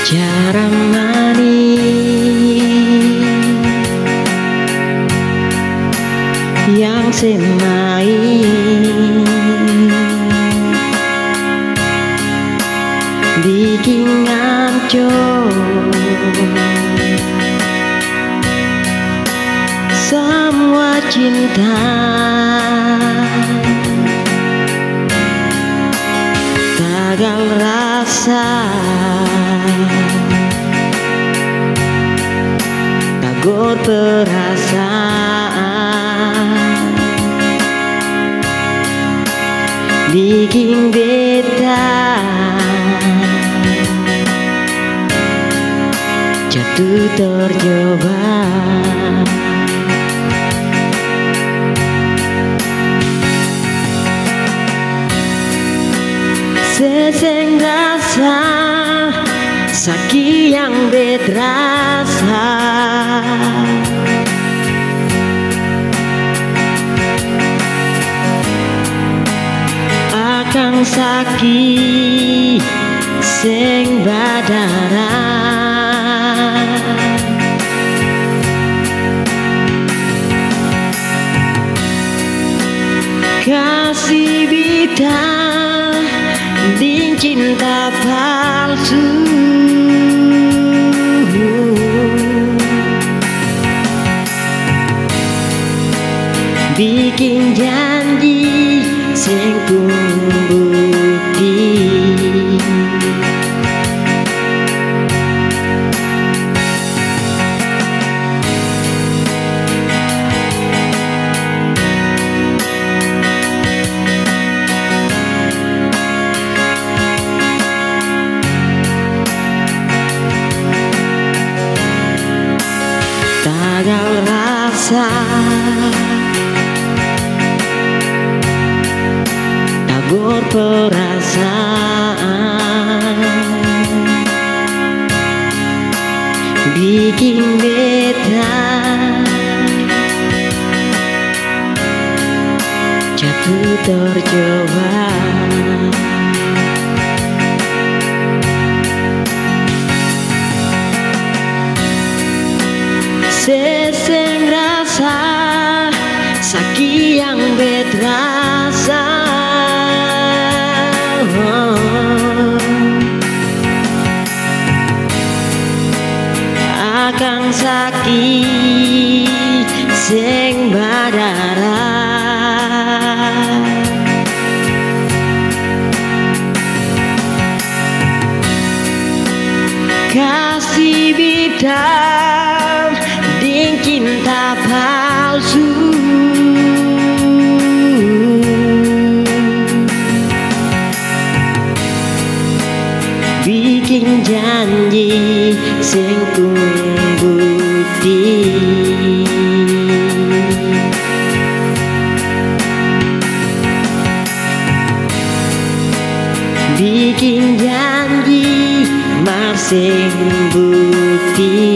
Cara manis yang semai bikin ngancur semua cinta. Tagal rasa, tagor perasaan, bikin beta jatuh terjebak. Seseng rasa sakit yang berasa, akan sakit seng badara. Kasih bintang di cinta palsu, bikin janji sing bukti. Tagal rasa, tagor perasaan, bikin beta jatuh terjebak. Seseng rasa sakit yang berasa, akan sakit seng badara. Kasih bintang di cinta palsu, bikin janji sing bukti. Bikin janji masing bukti.